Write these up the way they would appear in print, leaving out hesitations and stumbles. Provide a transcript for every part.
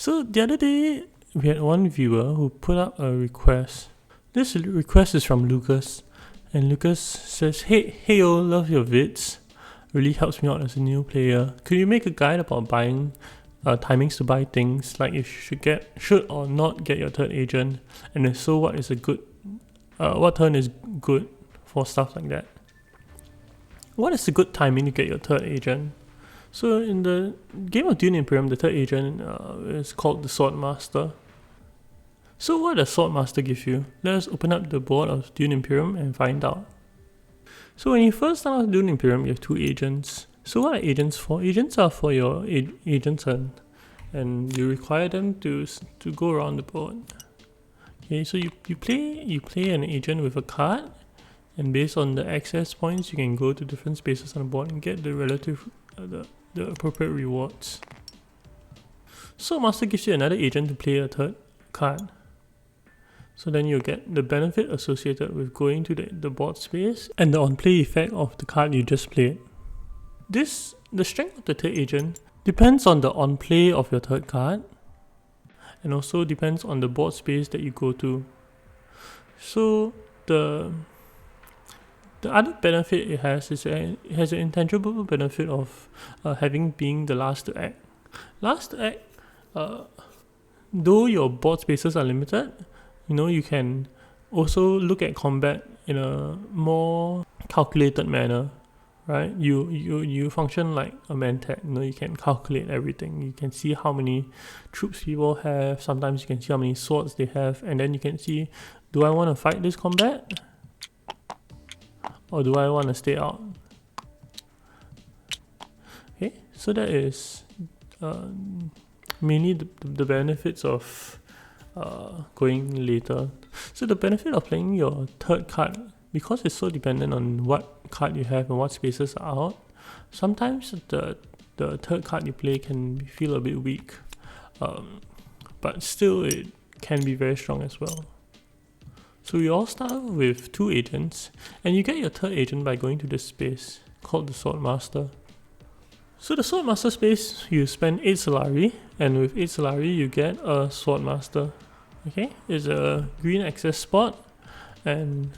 So the other day, we had one viewer who put up a request. This request is from Lucas, and Lucas says, hey yo, love your vids. Really helps me out as a new player. Could you make a guide about buying timings to buy things, like if you should or not get your third agent, and if so, what is a good, what turn is good for stuff like that? What is a good timing to get your third agent? So in the game of Dune Imperium, the third agent is called the Swordmaster. So what does Swordmaster give you? Let us open up the board of Dune Imperium and find out. So when you first start off Dune Imperium, you have two agents. So what are agents for? Agents are for your agent turn, and you require them to go around the board. Okay, so you play an agent with a card, and based on the access points, you can go to different spaces on the board and get the relative the appropriate rewards. Swordmaster gives you another agent to play a third card. So then you'll get the benefit associated with going to the board space and the on-play effect of the card you just played. The strength of the third agent depends on the on-play of your third card, and also depends on the board space that you go to. So the other benefit it has is it has an intangible benefit of being the last to act. Last to act, though your board spaces are limited, you can also look at combat in a more calculated manner, right? You function like a man-tech. You can calculate everything. You can see how many troops people have. Sometimes you can see how many swords they have, and then you can see, do I want to fight this combat, or do I want to stay out? Okay, so that is mainly the benefits of going later. So the benefit of playing your third card, because it's so dependent on what card you have and what spaces are out, sometimes the third card you play can feel a bit weak, but still it can be very strong as well. So we all start with two agents, and you get your third agent by going to this space called the Swordmaster. So the Swordmaster space, you spend 8 Solari, and with 8 Solari you get a Swordmaster. Okay, it's a green access spot, and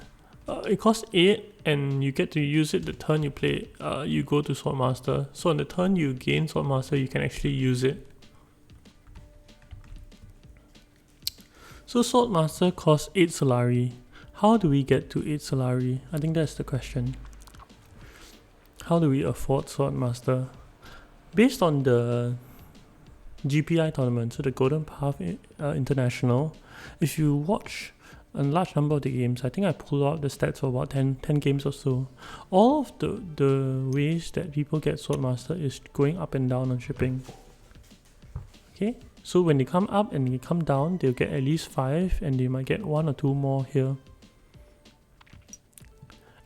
it costs 8, and you get to use it the turn you play. You go to Swordmaster. So on the turn you gain Swordmaster, you can actually use it. So Swordmaster costs 8 Solari. How do we get to 8 Solari? I think that's the question. How do we afford Swordmaster? Based on the GPI tournament, so the Golden Path International, if you watch a large number of the games, I think I pulled out the stats for about 10 games or so, all of the ways that people get Swordmaster is going up and down on shipping. Okay, so when they come up and they come down, they'll get at least 5, and they might get 1 or 2 more here.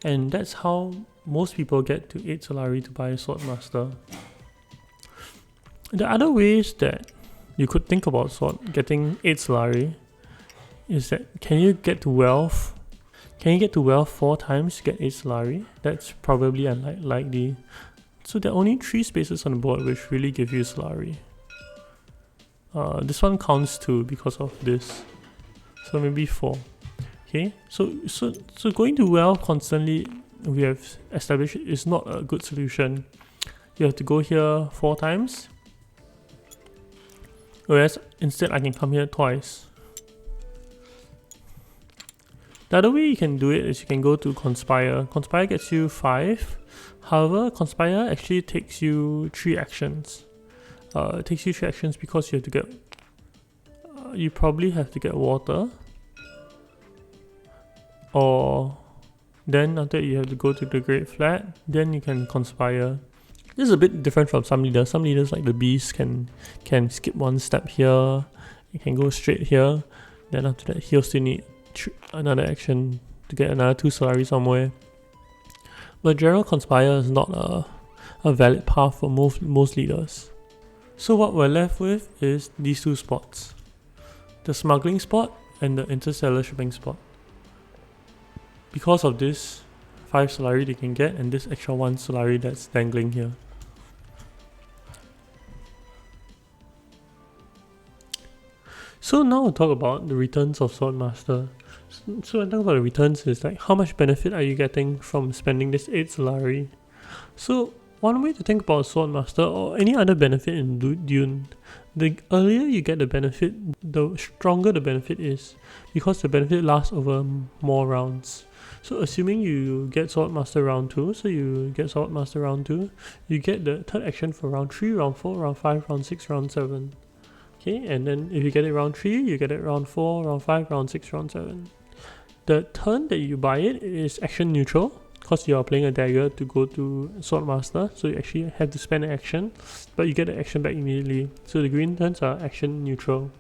And that's how most people get to 8 Solari to buy Swordmaster. The other ways that you could think about getting 8 Solari is that, can you get to wealth? Can you get to wealth 4 times to get 8 Solari? That's probably unlikely. So there are only 3 spaces on the board which really give you Solari. This one counts 2 because of this, so maybe 4. Okay, so going to wealth constantly, we have established, is not a good solution. You have to go here 4 times, whereas instead I can come here twice. The other way you can do it is you can go to Conspire. Conspire gets you 5. However, Conspire actually takes you 3 actions. It takes you 3 actions because you have to get, you probably have to get water, or then after that you have to go to the Great Flat, then you can Conspire. This is a bit different from some leaders. Some leaders like the Beast can skip 1 step here, you can go straight here, then after that he'll still need another action to get another 2 Solari somewhere. But general Conspire is not a valid path for most leaders. So what we're left with is these 2 spots, the smuggling spot and the interstellar shipping spot. Because of this 5 Solari they can get, and this extra 1 Solari that's dangling here. So now we'll talk about the returns of Swordmaster. So when I talk about the returns, is like how much benefit are you getting from spending this 8 Solari? So one way to think about Swordmaster or any other benefit in Dune, the earlier you get the benefit, the stronger the benefit is, because the benefit lasts over more rounds. So assuming you get Swordmaster round 2, so you get Swordmaster round 2, you get the third action for round 3, round 4, round 5, round 6, round 7. Okay, and then if you get it round 3, you get it round 4, round 5, round 6, round 7. The turn that you buy it is action neutral, because you are playing a dagger to go to Swordmaster, so you actually have to spend an action, but you get the action back immediately. So the green turns are action neutral.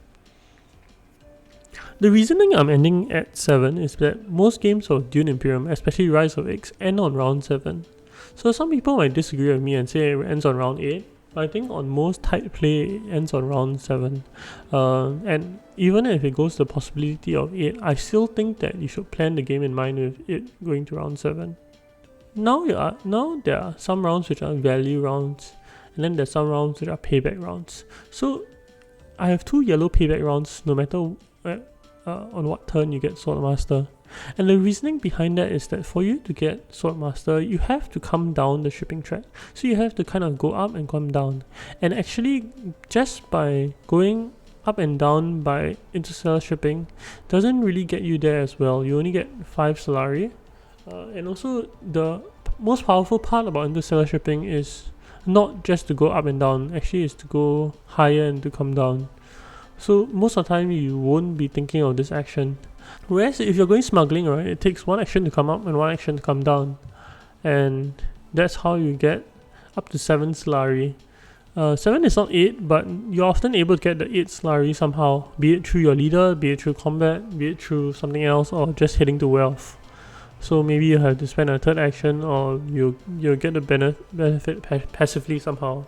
The reasoning I'm ending at 7 is that most games of Dune Imperium, especially Rise of X, end on round 7. So some people might disagree with me and say it ends on round 8, but I think on most tight play it ends on round 7. And even if it goes to the possibility of 8, I still think that you should plan the game in mind with it going to round 7. Now there are some rounds which are value rounds, and then there's some rounds which are payback rounds. So I have 2 yellow payback rounds no matter on what turn you get Swordmaster. And the reasoning behind that is that for you to get Swordmaster, you have to come down the shipping track. So you have to kind of go up and come down. And actually, just by going up and down by Interstellar shipping doesn't really get you there as well. You only get 5 Solari. And also, the most powerful part about Interstellar shipping is not just to go up and down, actually is to go higher and to come down. So most of the time you won't be thinking of this action. Whereas if you're going smuggling, right, it takes 1 action to come up and 1 action to come down. And that's how you get up to 7 Solari. 7 is not 8, but you're often able to get the 8 Solari somehow, be it through your leader, be it through combat, be it through something else, or just hitting to wealth. So maybe you have to spend a third action, or you'll get the benefit passively somehow.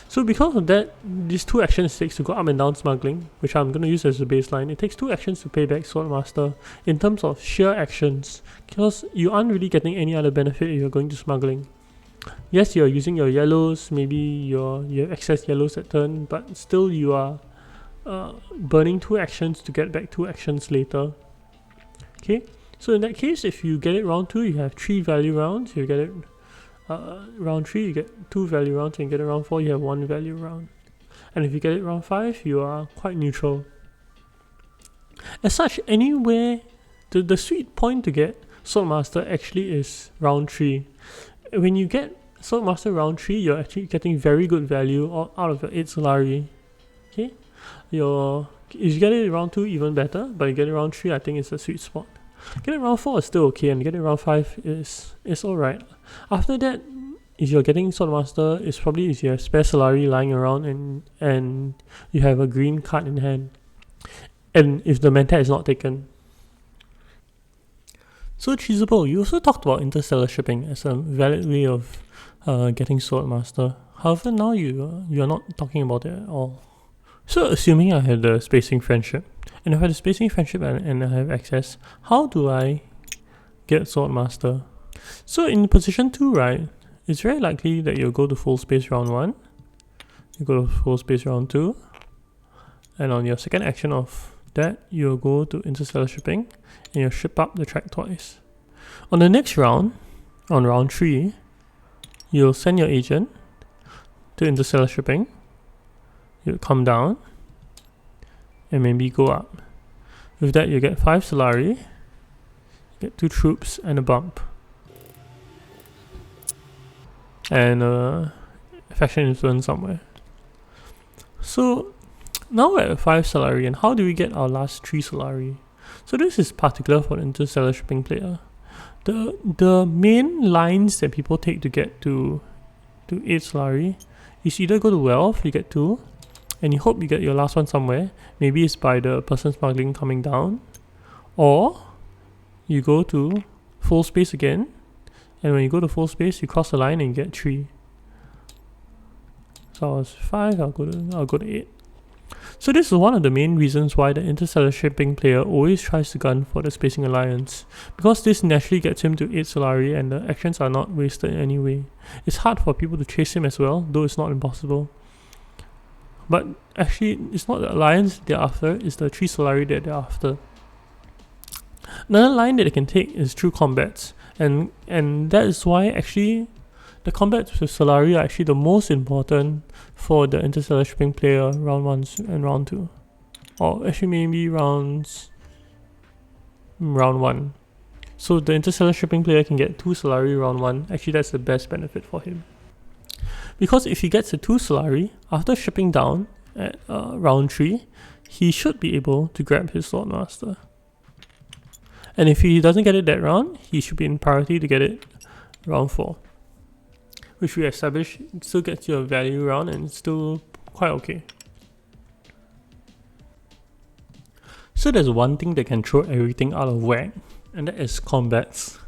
So because of that, these 2 actions takes to go up and down smuggling, which I'm going to use as a baseline. It takes 2 actions to pay back Swordmaster in terms of sheer actions, because you aren't really getting any other benefit if you're going to smuggling. Yes, you're using your yellows, maybe you have excess yellows at turn, but still you are burning 2 actions to get back 2 actions later. Okay, so in that case, if you get it round 2, you have 3 value rounds. You get it round 3, you get 2 value rounds, and you get it round 4, you have 1 value round. And if you get it round 5, you are quite neutral. As such, anywhere, the sweet point to get Swordmaster actually is round 3. When you get Swordmaster round 3, you're actually getting very good value out of your 8 Solari. Okay? If you get it round 2, even better, but you get it round 3, I think it's a sweet spot. Get it round 4 is still okay, and get it round 5 is alright. After that, if you're getting Swordmaster, it's probably if you have spare Solari lying around and you have a green card in hand. And if the Mentat is not taken. So Cheesable, you also talked about Interstellar shipping as a valid way of getting Swordmaster. However, now you are not talking about it at all. So assuming I have the Spacing Friendship, and if I have the Spacing Friendship and I have access, how do I get Swordmaster? So in position 2, right, it's very likely that you'll go to full space round 1, you go to full space round 2, and on your second action of that, you'll go to Interstellar shipping, and you'll ship up the track twice. On the next round, on round 3, you'll send your agent to Interstellar shipping, you'll come down, and maybe go up. With that, you get 5 Solari, you get 2 troops and a bump. And faction influence somewhere. So now we're at 5 Solari, and how do we get our last 3 Solari? So this is particular for the Interstellar shipping player. The main lines that people take to get to 8 Solari is either go to wealth, you get 2, and you hope you get your last one somewhere. Maybe it's by the person smuggling coming down, or you go to full space again, and when you go to full space, you cross the line and you get 3. So I was 5, I'll go to 8. So this is one of the main reasons why the Interstellar shipping player always tries to gun for the Spacing Alliance, because this naturally gets him to 8 Solari and the actions are not wasted in any way. It's hard for people to chase him as well, though it's not impossible. But actually, it's not the alliance they're after, it's the 3 Solari that they're after. Another line that they can take is through combats, and that is why actually the combats with Solari are actually the most important for the Interstellar shipping player round 1 and round 2. Or actually maybe round 1. So the Interstellar shipping player can get 2 Solari round 1. Actually, that's the best benefit for him. Because if he gets a 2 Solari, after shipping down at round 3, he should be able to grab his Swordmaster. And if he doesn't get it that round, he should be in priority to get it round 4. Which we established still gets you a value round and it's still quite okay. So there's one thing that can throw everything out of whack, and that is combats.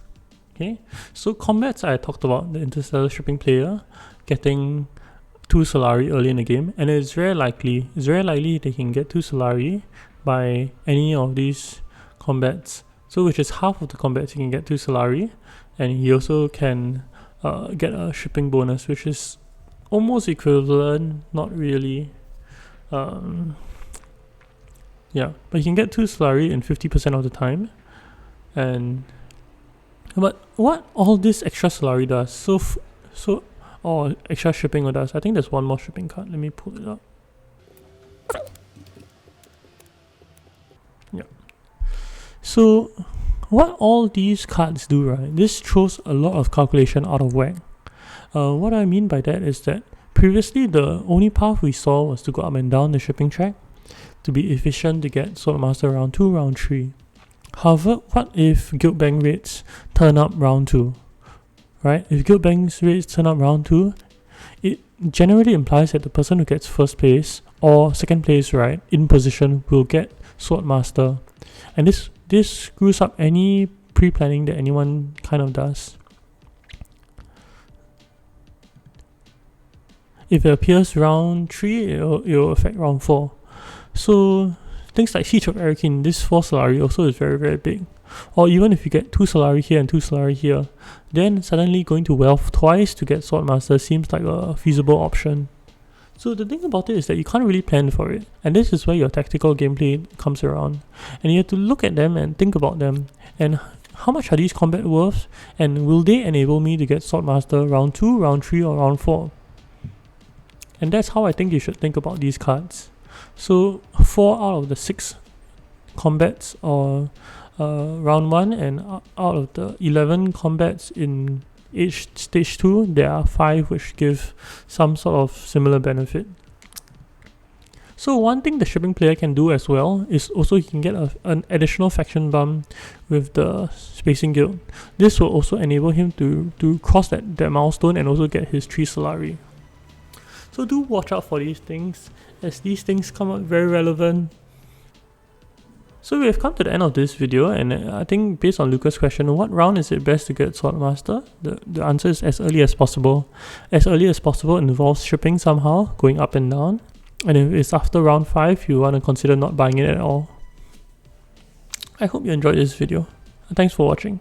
Okay, so combats I talked about the Interstellar shipping player getting 2 Solari early in the game, and it's very likely they can get 2 Solari by any of these combats. So which is half of the combats he can get 2 Solari, and he also can get a shipping bonus, which is almost equivalent, not really. Yeah, but you can get 2 Solari in 50% of the time. But what all this extra Solari does, or extra shipping does, I think there's one more shipping card. Let me pull it up. Yeah. So what all these cards do, right? This throws a lot of calculation out of whack. What I mean by that is that previously the only path we saw was to go up and down the shipping track to be efficient to get Swordmaster round 2, round 3. However, what if Guild Bank rates turn up round 2? Right? If Guild Bank's rates turn up round 2, it generally implies that the person who gets first place or second place, right, in position will get Swordmaster. And this screws up any pre-planning that anyone kind of does. If it appears round 3, it'll affect round 4. So things like Siege of Arakin, this 4 Solari also is very, very big. Or even if you get 2 Solari here and 2 Solari here, then suddenly going to Wealth twice to get Swordmaster seems like a feasible option. So the thing about it is that you can't really plan for it, and this is where your tactical gameplay comes around. And you have to look at them and think about them, and how much are these combat worth, and will they enable me to get Swordmaster round 2, round 3 or round 4? And that's how I think you should think about these cards. So 4 out of the 6 combats or round 1, and out of the 11 combats in each stage 2, there are 5 which give some sort of similar benefit. So one thing the shipping player can do as well is also he can get an additional faction bump with the Spacing Guild. This will also enable him to cross that milestone and also get his 3 Solari. So do watch out for these things, as these things come out very relevant. So we have come to the end of this video, and I think based on Lucas' question, what round is it best to get Swordmaster? The answer is as early as possible. As early as possible involves shipping somehow, going up and down. And if it's after round 5, you want to consider not buying it at all. I hope you enjoyed this video. Thanks for watching.